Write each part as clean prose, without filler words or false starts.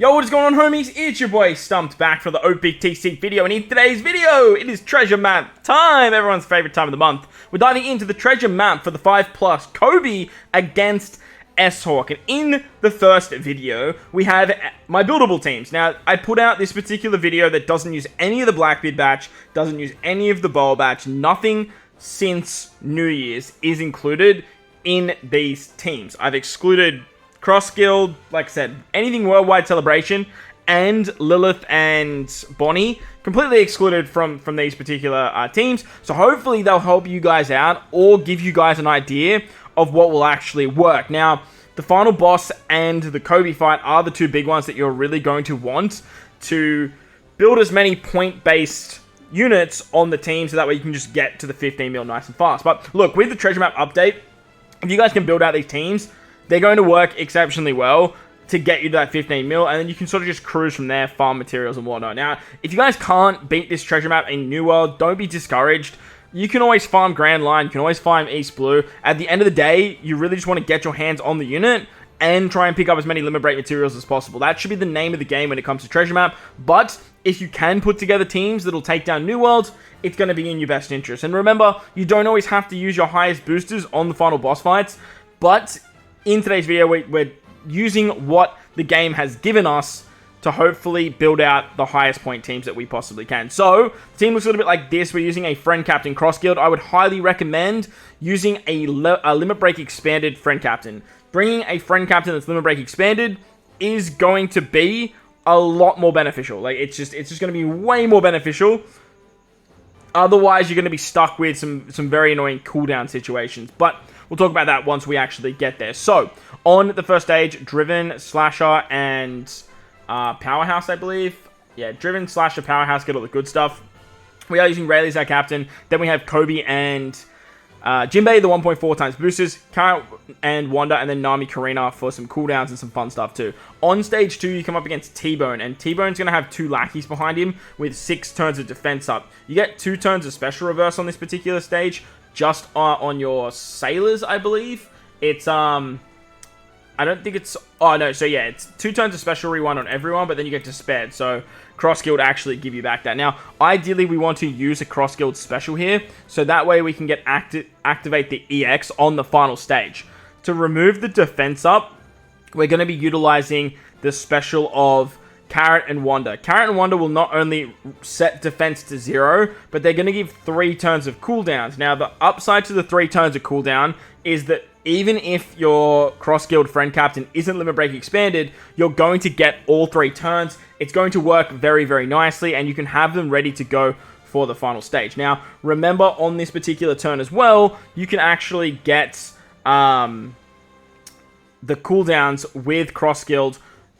Yo, what is going on, homies? It's your boy Stumped back for the OPTC video, and in today's video, it is treasure map time, everyone's favorite time of the month. We're diving into the treasure map for the 5+ Krooby against S-Hawk, and in the first video, we have my buildable teams. Now, I put out this particular video that doesn't use any of the Blackbeard batch, doesn't use any of the Boa batch, nothing since New Year's is included in these teams. I've excluded Cross Guild, like I said, anything Worldwide Celebration, and Lilith and Bonnie, completely excluded from these particular teams. So hopefully they'll help you guys out, or give you guys an idea of what will actually work. Now, the final boss and the Krooby fight are the two big ones that you're really going to want to build as many point-based units on the team, so that way you can just get to the 15 mil nice and fast. But look, with the treasure map update, if you guys can build out these teams, they're going to work exceptionally well to get you to that 15 mil, and then you can sort of just cruise from there, farm materials and whatnot. Now, if you guys can't beat this treasure map in New World, don't be discouraged. You can always farm Grand Line, you can always farm East Blue. At the end of the day, you really just want to get your hands on the unit and try and pick up as many limit break materials as possible. That should be the name of the game when it comes to treasure map. But if you can put together teams that'll take down New World, it's going to be in your best interest. And remember, you don't always have to use your highest boosters on the final boss fights, but in today's video, we're using what the game has given us to hopefully build out the highest point teams that we possibly can. So, the team looks a little bit like this. We're using a friend captain cross guild. I would highly recommend using a limit break expanded friend captain. Bringing a friend captain that's limit break expanded is going to be a lot more beneficial. Like, it's just going to be way more beneficial. Otherwise, you're going to be stuck with some very annoying cooldown situations. But we'll talk about that once we actually get there. So, on the first stage, Driven, Slasher, and Powerhouse, I believe. Yeah, Driven, Slasher, Powerhouse, get all the good stuff. We are using Rayleigh as our captain. Then we have Krooby and Giampier, the 1.4 times boosters, Carrot and Wanda, and then Nami Karina for some cooldowns and some fun stuff too. On stage 2, you come up against T-Bone, and T-Bone's going to have 2 lackeys behind him with 6 turns of defense up. You get 2 turns of special reverse on this particular stage, just on your sailors, I believe. It's, I don't think it's, oh no, so yeah, it's 2 turns of special rewind on everyone, but then you get to spared, so Cross Guild actually give you back that. Now, ideally, we want to use a Cross Guild special here, so that way we can get activate the EX on the final stage. To remove the defense up, we're going to be utilizing the special of Carrot and Wanda. Carrot and Wanda will not only set defense to 0, but they're going to give 3 turns of cooldowns. Now, the upside to the 3 turns of cooldown is that even if your Cross Guild friend captain isn't limit break expanded, you're going to get all 3 turns. It's going to work very, very nicely, and you can have them ready to go for the final stage. Now, remember, on this particular turn as well, you can actually get the cooldowns with Cross Guild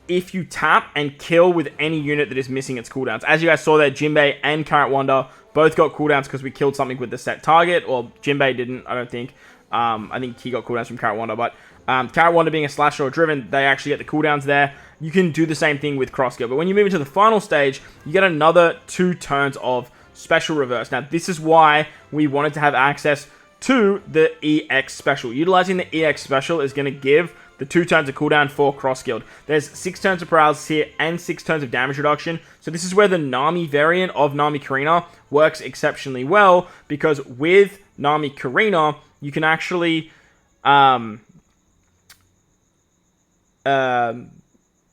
if you tap and kill with any unit that is missing its cooldowns. As you guys saw there, Giampier and Carrot Wanda both got cooldowns because we killed something with the set target, or Giampier didn't, I don't think. I think he got cooldowns from Carrot Wanda, but Carrot Wanda being a Slasher or Driven, they actually get the cooldowns there. You can do the same thing with Cross Guild, but when you move into the final stage, you get another 2 turns of special reverse. Now, this is why we wanted to have access to the EX special. Utilizing the EX special is going to give the 2 turns of cooldown for Cross Guild. There's 6 turns of paralysis here and 6 turns of damage reduction. So this is where the Nami variant of Nami Karina works exceptionally well, because with Nami Karina, you can actually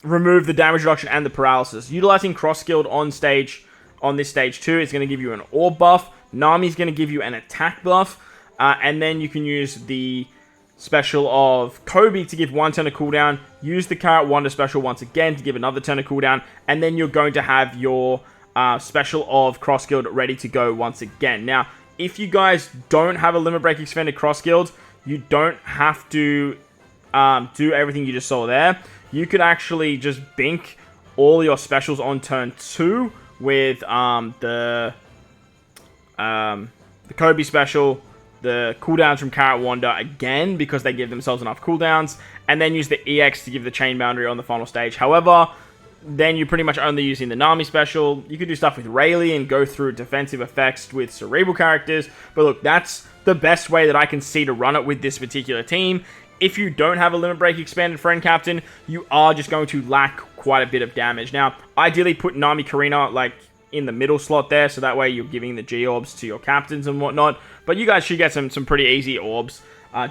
remove the damage reduction and the paralysis. Utilizing Cross Guild on this stage 2 is going to give you an orb buff. Nami's going to give you an attack buff. And then you can use the special of Krooby to give 1 turn of cooldown. Use the Carrot Wanda special once again to give another turn of cooldown. And then you're going to have your special of Cross Guild ready to go once again. Now, if you guys don't have a limit break expanded Cross Guild, you don't have to do everything you just saw there. You could actually just bink all your specials on turn 2 with the Krooby special, the cooldowns from Carrot Wanda again, because they give themselves enough cooldowns, and then use the EX to give the chain boundary on the final stage. However, then you're pretty much only using the Nami special. You could do stuff with Rayleigh and go through defensive effects with cerebral characters, but look, that's the best way that I can see to run it with this particular team. if you don't have a Limit Break expanded friend captain, you are just going to lack quite a bit of damage. Now, ideally put Nami Karina, like, in the middle slot there, so that way you're giving the G-Orbs to your captains and whatnot. But you guys should get some pretty easy orbs,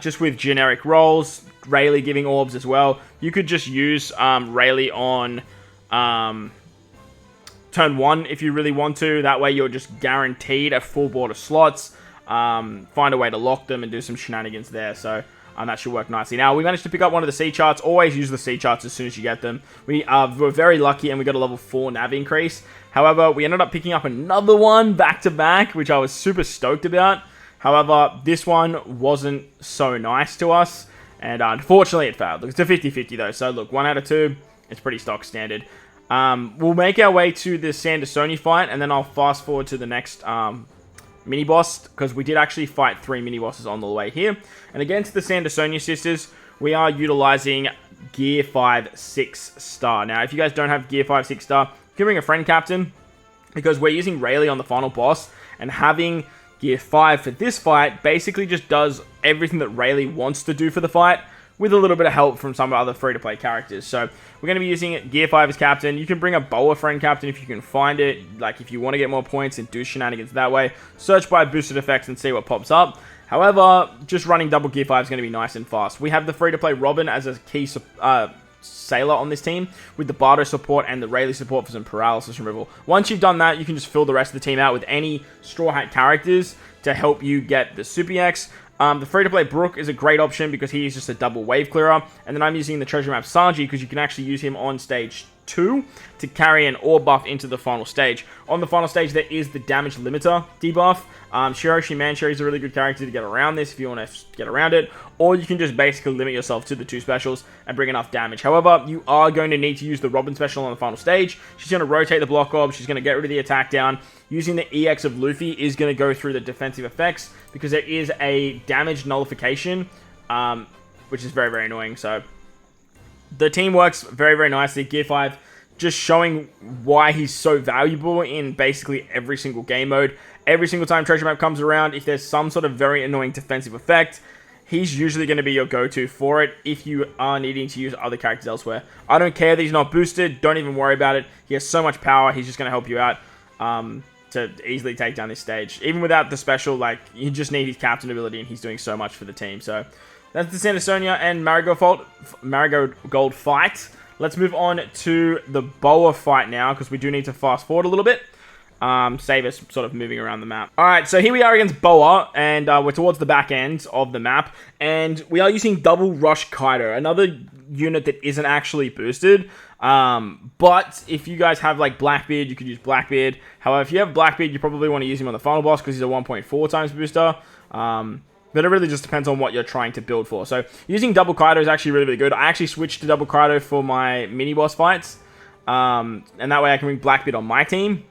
just with generic rolls, Rayleigh giving orbs as well. You could just use Rayleigh on turn 1 if you really want to. That way you're just guaranteed a full board of slots. Find a way to lock them and do some shenanigans there, so that should work nicely. Now, we managed to pick up one of the C charts. Always use the C charts as soon as you get them. We were very lucky and we got a level 4 nav increase. However, we ended up picking up another one back-to-back, which I was super stoked about. However, this one wasn't so nice to us, and unfortunately it failed. Look, it's a 50-50 though, so look, 1 out of 2, it's pretty stock standard. We'll make our way to the Sandersonia fight, and then I'll fast forward to the next mini-boss, because we did actually fight 3 mini-bosses on the way here. And against the Sandersonia sisters, we are utilizing Gear 5 6-star. Now, if you guys don't have Gear 5 6-star, you can bring a friend captain, because we're using Rayleigh on the final boss, and having Gear 5 for this fight basically just does everything that Rayleigh wants to do for the fight, with a little bit of help from some other free-to-play characters. So we're going to be using Gear 5 as captain. You can bring a Boa friend captain if you can find it. Like, if you want to get more points and do shenanigans that way, search by boosted effects and see what pops up. However, just running double Gear 5 is going to be nice and fast. We have the free-to-play Robin as a key sailor on this team, with the Bardo support and the Rayleigh support for some paralysis removal. Once you've done that, you can just fill the rest of the team out with any Straw Hat characters to help you get the Super X. The free-to-play Brook is a great option because he is just a double wave clearer. And then I'm using the treasure map Sanji because you can actually use him on stage 2 to carry an ore buff into the final stage. On the final stage, there is the damage limiter debuff. Shiroshi Mancherry is a really good character to get around this if you want to get around it. Or you can just basically limit yourself to the 2 specials and bring enough damage. However, you are going to need to use the Robin special on the final stage. She's going to rotate the block orb. She's going to get rid of the attack down. Using the EX of Luffy is going to go through the defensive effects because there is a damage nullification, which is very, very annoying. So the team works very, very nicely. Gear 5 just showing why he's so valuable in basically every single game mode. Every single time treasure map comes around, if there's some sort of very annoying defensive effect, he's usually going to be your go-to for it if you are needing to use other characters elsewhere. I don't care that he's not boosted. Don't even worry about it. He has so much power. He's just going to help you out to easily take down this stage. Even without the special, like, you just need his captain ability, and he's doing so much for the team. So that's the Sandersonia and Marigold fight. Let's move on to the Boa fight now, because we do need to fast forward a little bit. Save us sort of moving around the map. Alright, so here we are against Boa, and we're towards the back end of the map, and we are using Double Rush Kaido, another unit that isn't actually boosted. But if you guys have like Blackbeard, you could use Blackbeard. However, if you have Blackbeard, you probably want to use him on the final boss because he's a 1.4 times booster. But it really just depends on what you're trying to build for. So using Double Kaido is actually really, really good. I actually switched to Double Kaido for my mini-boss fights. And that way I can bring Blackbeard on my team.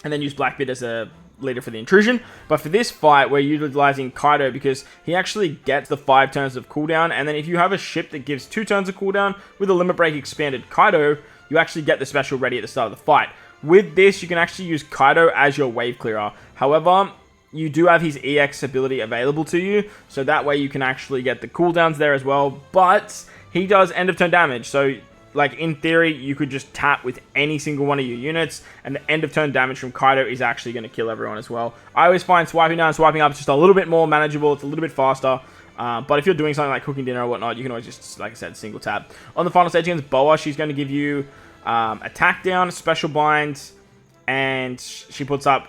And then use Blackbeard as a leader for the intrusion. But for this fight, we're utilizing Kaido because he actually gets the 5 turns of cooldown. And then if you have a ship that gives 2 turns of cooldown with a Limit Break expanded Kaido, you actually get the special ready at the start of the fight. With this, you can actually use Kaido as your wave clearer. However, you do have his EX ability available to you, so that way you can actually get the cooldowns there as well, but he does end of turn damage, so like in theory you could just tap with any single one of your units, and the end of turn damage from Kaido is actually going to kill everyone as well. I always find swiping down and swiping up is just a little bit more manageable, it's a little bit faster, but if you're doing something like cooking dinner or whatnot, you can always just, like I said, single tap. On the final stage against Boa, she's going to give you attack down, special bind, and she puts up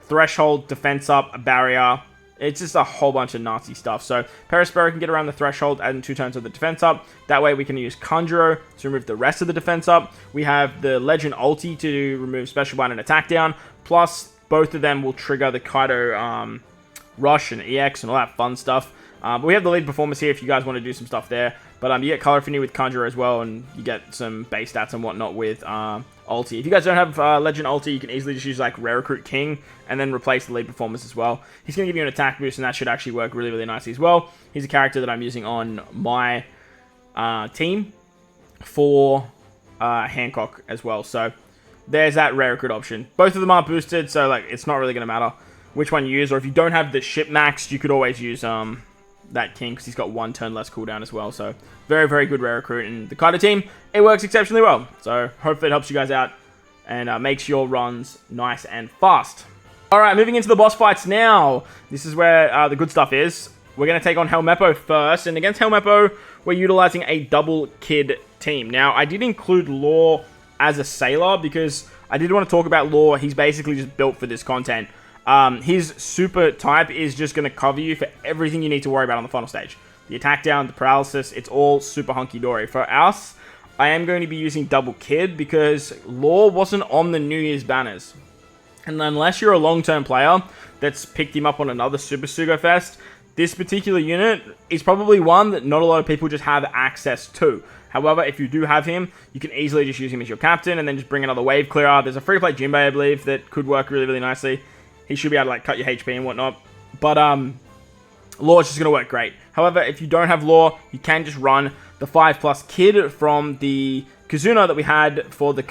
threshold, defense up, a barrier. It's just a whole bunch of nasty stuff. So Perispero can get around the threshold, adding 2 turns of the defense up. That way we can use Conjuro to remove the rest of the defense up. We have the Legend ulti to remove special bind and attack down. Plus, both of them will trigger the Kaido rush and EX and all that fun stuff. But we have the lead performance here if you guys want to do some stuff there. But you get color affinity with Conjuro as well, and you get some base stats and whatnot with ulti. If you guys don't have Legend ulti, you can easily just use like Rare Recruit King and then replace the lead performance as well. He's going to give you an attack boost, and that should actually work really, really nicely as well. He's a character that I'm using on my team for Hancock as well. So there's that Rare Recruit option. Both of them are boosted, so like it's not really going to matter which one you use. Or if you don't have the ship maxed, you could always use that king because he's got 1 turn less cooldown as well. So very, very good rare recruit. And the Kaido team, it works exceptionally well. So hopefully it helps you guys out and makes your runs nice and fast. Alright, moving into the boss fights now. This is where the good stuff is. We're going to take on Helmeppo first. And against Helmeppo, we're utilizing a double kid team. Now, I did include Law as a sailor because I did want to talk about Law. He's basically just built for this content. His super type is just going to cover you for everything you need to worry about on the final stage. The attack down, the paralysis, it's all super hunky-dory. For us, I am going to be using double kid because Law wasn't on the New Year's banners. And unless you're a long-term player that's picked him up on another Super Sugo Fest, this particular unit is probably one that not a lot of people just have access to. However, if you do have him, you can easily just use him as your captain and then just bring another wave clearer. There's a free-to-play Jimbei, I believe, that could work really, really nicely. He should be able to like cut your HP and whatnot. But Law is just going to work great. However, if you don't have Law, you can just run the 5+ kid from the Kazuna that we had for the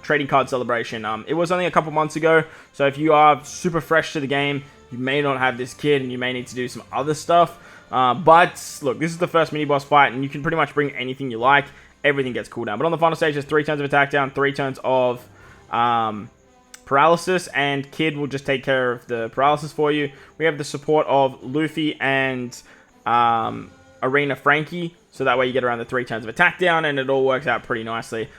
trading card celebration. It was only a couple months ago, so if you are super fresh to the game, you may not have this kid and you may need to do some other stuff. But look, this is the first mini boss fight and you can pretty much bring anything you like. Everything gets cooldown. But on the final stage, there's 3 turns of attack down, 3 turns of paralysis, and Kid will just take care of the paralysis for you. We have the support of Luffy and Arena Frankie, so that way you get around the 3 turns of attack down, and it all works out pretty nicely.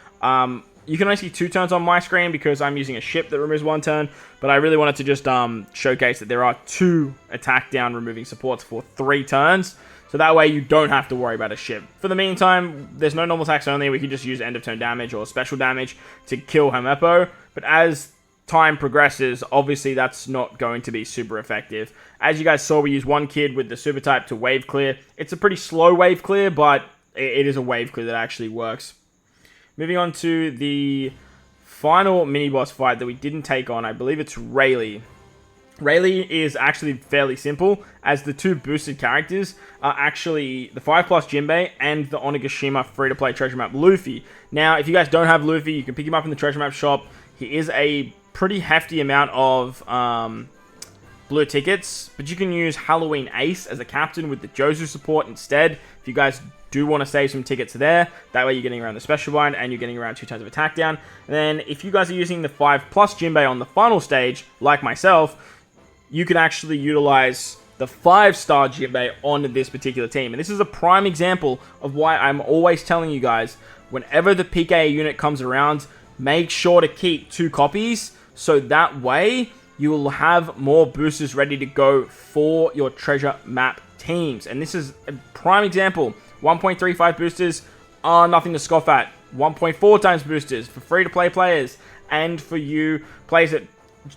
You can only see 2 turns on my screen because I'm using a ship that removes 1 turn, but I really wanted to just showcase that there are 2 attack down removing supports for 3 turns, so that way you don't have to worry about a ship. For the meantime, there's no normal attacks only. We can just use end of turn damage or special damage to kill Helmeppo, but as time progresses, obviously that's not going to be super effective. As you guys saw, we use 1 kid with the super type to wave clear. It's a pretty slow wave clear, but it is a wave clear that actually works. Moving on to the final mini-boss fight that we didn't take on, I believe it's Rayleigh. Rayleigh is actually fairly simple, as the 2 boosted characters are actually the 5+ Jimbei and the Onigashima free-to-play treasure map Luffy. Now, if you guys don't have Luffy, you can pick him up in the treasure map shop. He is a pretty hefty amount of blue tickets, but you can use Halloween Ace as a captain with the Jozu support instead. If you guys do want to save some tickets there, that way you're getting around the special bind and you're getting around 2 turns of attack down. And then if you guys are using the 5+ Jimbei on the final stage, like myself, you can actually utilize the 5-star Jimbei on this particular team. And this is a prime example of why I'm always telling you guys, whenever the PKA unit comes around, make sure to keep 2 copies, so that way you will have more boosters ready to go for your treasure map teams. And this is a prime example. 1.35 boosters are nothing to scoff at. 1.4 times boosters for free-to-play players and for you players that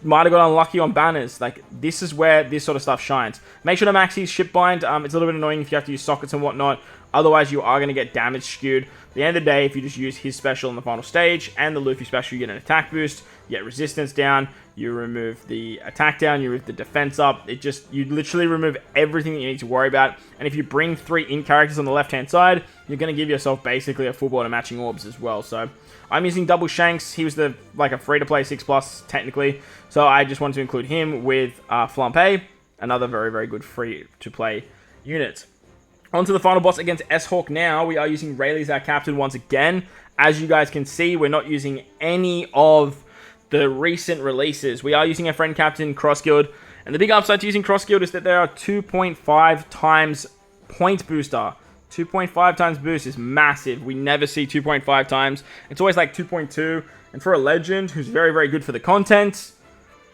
might have got unlucky on banners. Like, this is where this sort of stuff shines. Make sure to max his ship bind. It's a little bit annoying if you have to use sockets and whatnot. Otherwise, you are going to get damage skewed. At the end of the day, if you just use his special in the final stage and the Luffy special, you get an attack boost, you get resistance down, you remove the attack down, you remove the defense up. You literally remove everything that you need to worry about. And if you bring 3 in characters on the left-hand side, you're going to give yourself basically a full board of matching orbs as well. So I'm using Double Shanks. He was like a free-to-play 6+ technically. So I just wanted to include him with Flampe, another very, very good free-to-play unit. On to the final boss against S-Hawk now. We are using Rayleigh as our captain once again. As you guys can see, we're not using any of the recent releases. We are using a friend captain, Cross Guild. And the big upside to using Cross Guild is that there are 2.5 times point booster. 2.5 times boost is massive. We never see 2.5 times. It's always like 2.2. And for a legend who's very, very good for the content,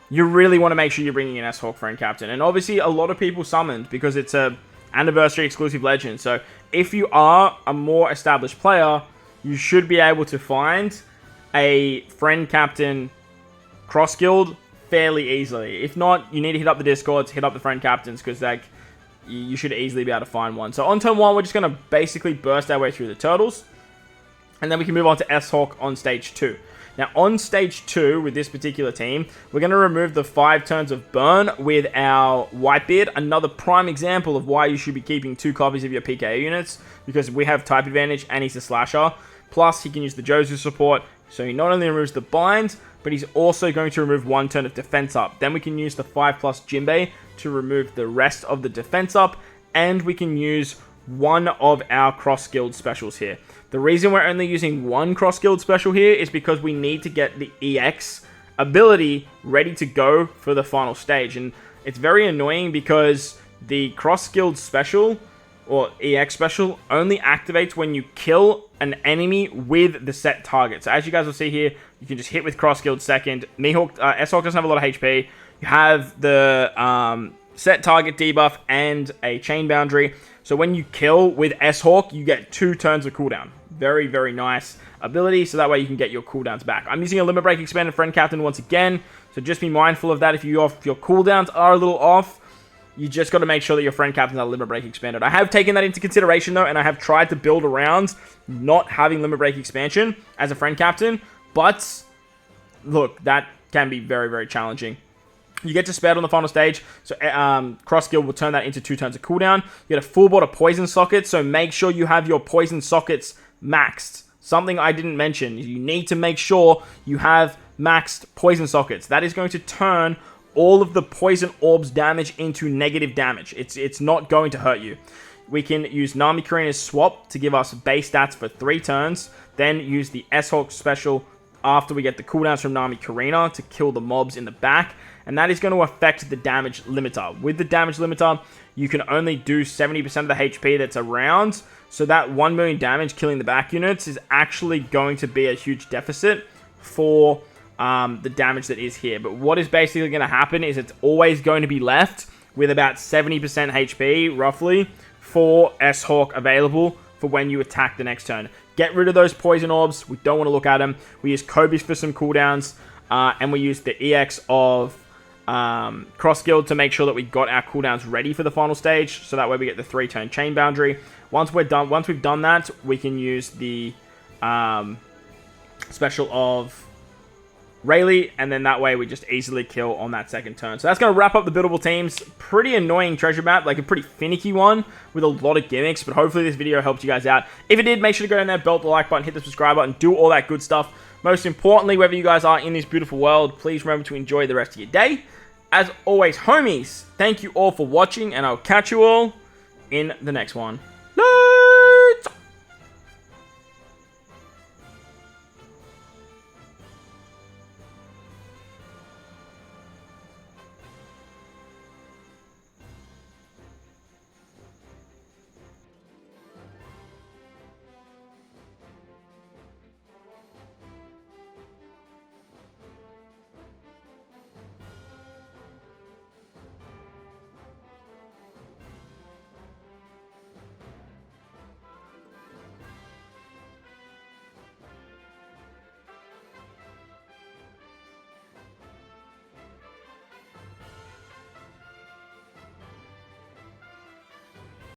you really want to make sure you're bringing an S-Hawk friend captain. And obviously, a lot of people summoned because it's a anniversary exclusive legend. So if you are a more established player, you should be able to find a friend captain Cross Guild fairly easily. If not, you need to hit up the Discords, hit up the friend captains, because like you should easily be able to find one. So on turn 1, we're just going to basically burst our way through the turtles, and then we can move on to S-Hawk on stage 2. Now, on stage 2, with this particular team, we're going to remove the 5 turns of burn with our Whitebeard. Another prime example of why you should be keeping 2 copies of your PKA units, because we have type advantage and he's a slasher. Plus, he can use the Jozu support, so he not only removes the bind, but he's also going to remove 1 turn of defense up. Then we can use the 5+ Jimbei to remove the rest of the defense up and we can use one of our cross-guild specials here. The reason we're only using one cross-guild special here is because we need to get the EX ability ready to go for the final stage. And it's very annoying because the cross-guild special, or EX special, only activates when you kill an enemy with the set target. So as you guys will see here, you can just hit with cross-guild second. Mihawk, S-Hawk doesn't have a lot of HP. You have the set target debuff and a chain boundary. So when you kill with S-Hawk, you get 2 turns of cooldown. Very, very nice ability, so that way you can get your cooldowns back. I'm using a Limit Break Expanded Friend Captain once again, so just be mindful of that. If your cooldowns are a little off, you just got to make sure that your Friend Captains are Limit Break Expanded. I have taken that into consideration, though, and I have tried to build around not having Limit Break Expansion as a Friend Captain, but look, that can be very, very challenging. You get to spare it on the final stage, so Cross Guild will turn that into 2 turns of cooldown. You get a full board of poison sockets, so make sure you have your poison sockets maxed. Something I didn't mention, you need to make sure you have maxed poison sockets. That is going to turn all of the poison orbs damage into negative damage. It's not going to hurt you. We can use Nami Karina's swap to give us base stats for 3 turns, then use the S-Hawk special after we get the cooldowns from Nami Karina to kill the mobs in the back, and that is going to affect the damage limiter. With the damage limiter, you can only do 70% of the HP that's around, so that 1 million damage killing the back units is actually going to be a huge deficit for the damage that is here. But what is basically going to happen is it's always going to be left with about 70% HP, roughly, for S-Hawk available for when you attack the next turn. Get rid of those poison orbs. We don't want to look at them. We use Kobe's for some cooldowns, and we use the EX of Cross Guild to make sure that we got our cooldowns ready for the final stage, so that way we get the 3-turn chain boundary. Once we've done that, we can use the special of Rayleigh, and then that way we just easily kill on that second turn. So that's going to wrap up the buildable teams. Pretty annoying treasure map, like a pretty finicky one with a lot of gimmicks, but hopefully this video helped you guys out. If it did, make sure to go down there, belt the like button, hit the subscribe button, do all that good stuff. Most importantly, wherever you guys are in this beautiful world, please remember to enjoy the rest of your day. As always, homies, thank you all for watching, and I'll catch you all in the next one.